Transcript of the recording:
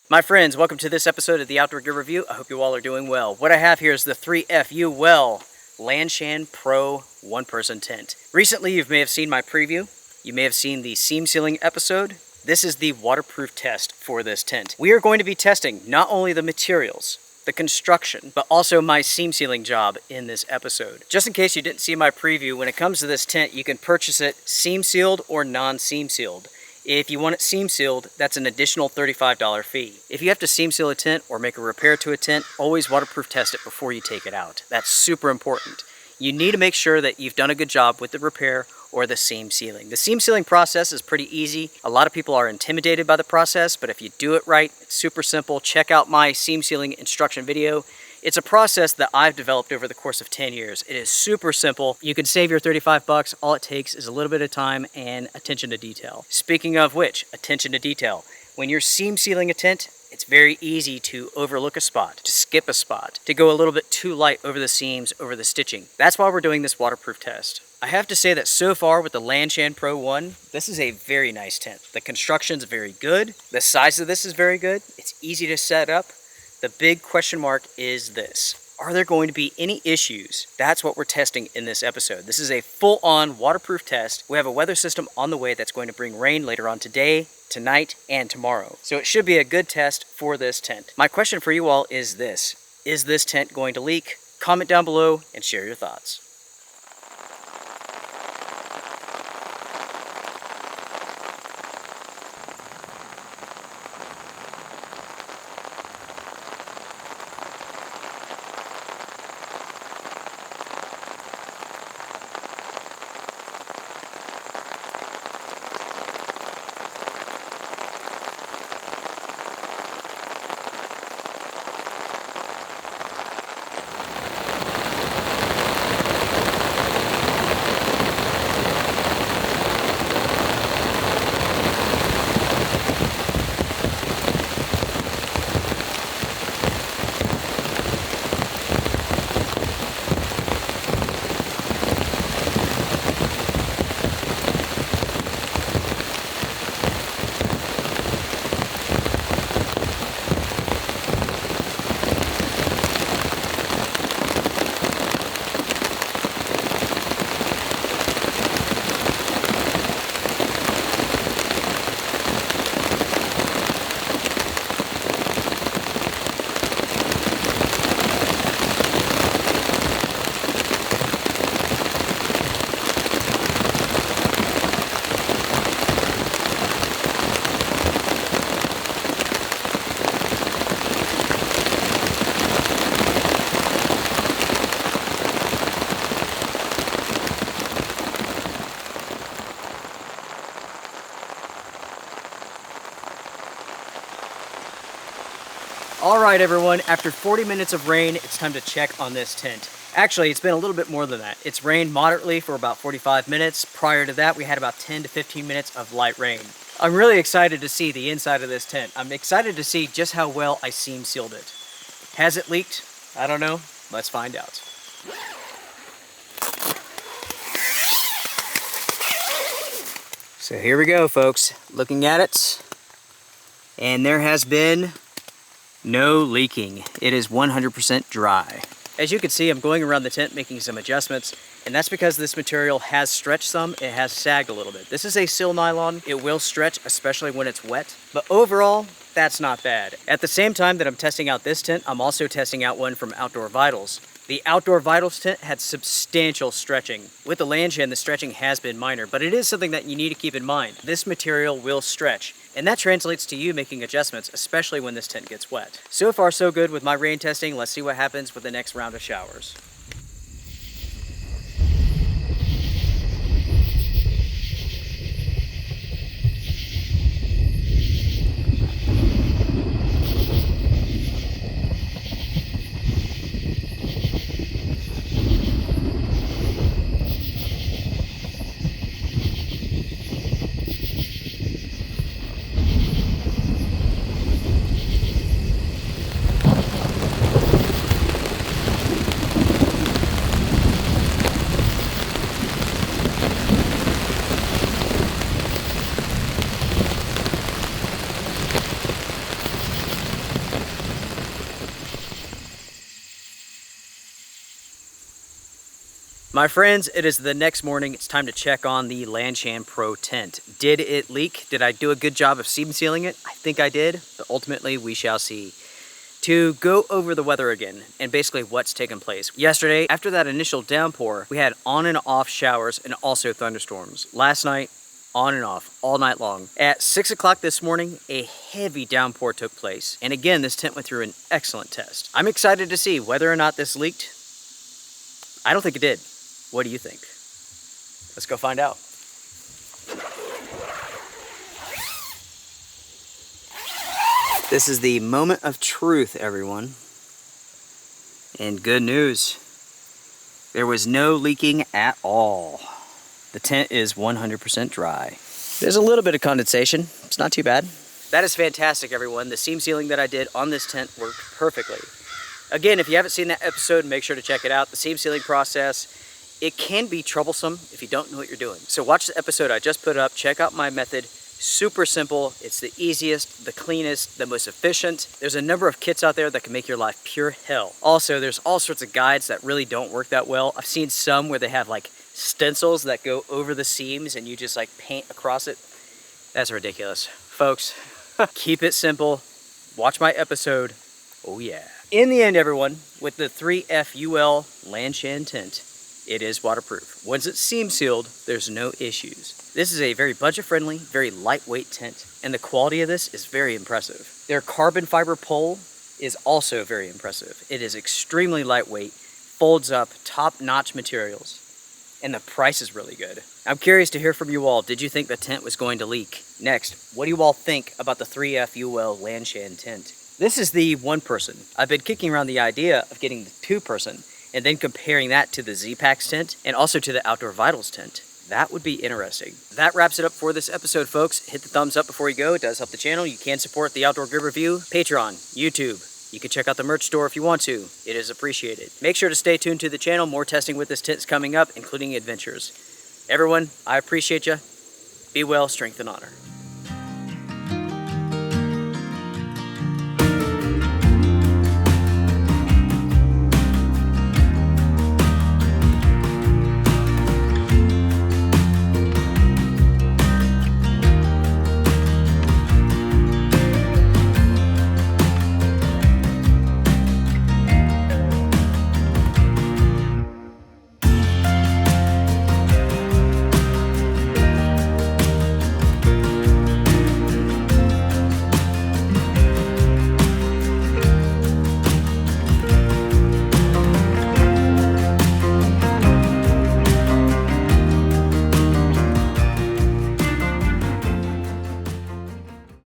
My friends, welcome to this episode of the Outdoor Gear Review. I hope you all are doing well. What I have here is the 3FU Lanshan Pro one-person tent. Recently, you may have seen my preview. You may have seen the seam sealing episode. This is the waterproof test for this tent. We are going to be testing not only the materials, the construction, but also my seam sealing job in this episode. Just in case you didn't see my preview, when it comes to this tent, you can purchase it seam sealed or non-seam sealed. If you want it seam sealed, that's an additional $35 fee. If you have to seam seal a tent or make a repair to a tent, always waterproof test it before you take it out. That's super important. You need to make sure that you've done a good job with the repair or the seam sealing. The seam sealing process is pretty easy. A lot of people are intimidated by the process, but if you do it right, it's super simple. Check out my seam sealing instruction video. It's a process that I've developed over the course of 10 years. It is super simple. You can save your 35 bucks. All it takes is a little bit of time and attention to detail. Speaking of which, attention to detail. When you're seam sealing a tent, it's very easy to overlook a spot, to skip a spot, to go a little bit too light over the seams, over the stitching. That's why we're doing this waterproof test. I have to say that so far with the Lanshan Pro 1, this is a very nice tent. The construction's very good. The size of this is very good. It's easy to set up. The big question mark is this. Are there going to be any issues? That's what we're testing in this episode. This is a full-on waterproof test. We have a weather system on the way that's going to bring rain later on today, tonight, and tomorrow. So it should be a good test for this tent. My question for you all is this. Is this tent going to leak? Comment down below and share your thoughts. All right, everyone, after 40 minutes of rain, it's time to check on this tent. Actually, it's been a little bit more than that. It's rained moderately for about 45 minutes. Prior to that, we had about 10 to 15 minutes of light rain. I'm really excited to see the inside of this tent. I'm excited to see just how well I seam sealed it. Has it leaked? I don't know. Let's find out. So here we go, folks. Looking at it, and there has been no leaking. It is 100% dry. As you can see, I'm going around the tent making some adjustments, and that's because this material has stretched some. It has sagged a little bit. This is a sil nylon. It will stretch, especially when it's wet, but overall, that's not bad. At the same time that I'm testing out this tent, I'm also testing out one from Outdoor Vitals. The Outdoor Vitals tent had substantial stretching. With the Lanshan, the stretching has been minor, but it is something that you need to keep in mind. This material will stretch, and that translates to you making adjustments, especially when this tent gets wet. So far, so good with my rain testing. Let's see what happens with the next round of showers. My friends, it is the next morning. It's time to check on the Lanshan Pro tent. Did it leak? Did I do a good job of seam sealing it? I think I did, but ultimately we shall see. To go over the weather again and basically what's taken place. Yesterday, after that initial downpour, we had on and off showers and also thunderstorms. Last night, on and off all night long. At 6 o'clock this morning, a heavy downpour took place. And again, this tent went through an excellent test. I'm excited to see whether or not this leaked. I don't think it did. What do you think? Let's go find out. This is the moment of truth, everyone. And good news. There was no leaking at all. The tent is 100% dry. There's a little bit of condensation. It's not too bad. That is fantastic, everyone. The seam sealing that I did on this tent worked perfectly. Again, if you haven't seen that episode, make sure to check it out. The seam sealing process, it can be troublesome if you don't know what you're doing. So watch the episode I just put up. Check out my method. Super simple. It's the easiest, the cleanest, the most efficient. There's a number of kits out there that can make your life pure hell. Also, there's all sorts of guides that really don't work that well. I've seen some where they have like stencils that go over the seams and you just like paint across it. That's ridiculous. Folks, keep it simple. Watch my episode. Oh yeah. In the end, everyone, with the 3FUL Lanshan tent, it is waterproof. Once it's seam sealed, there's no issues. This is a very budget-friendly, very lightweight tent, and the quality of this is very impressive. Their carbon fiber pole is also very impressive. It is extremely lightweight, folds up, top-notch materials, and the price is really good. I'm curious to hear from you all. Did you think the tent was going to leak? Next, what do you all think about the 3FUL Lanshan tent? This is the one person. I've been kicking around the idea of getting the two person and then comparing that to the Z-Packs tent and also to the Outdoor Vitals tent. That would be interesting. That wraps it up for this episode, folks. Hit the thumbs up before you go. It does help the channel. You can support the Outdoor Gear Review, Patreon, YouTube. You can check out the merch store if you want to. It is appreciated. Make sure to stay tuned to the channel. More testing with this tent is coming up, including adventures. Everyone, I appreciate you. Be well, strength and honor.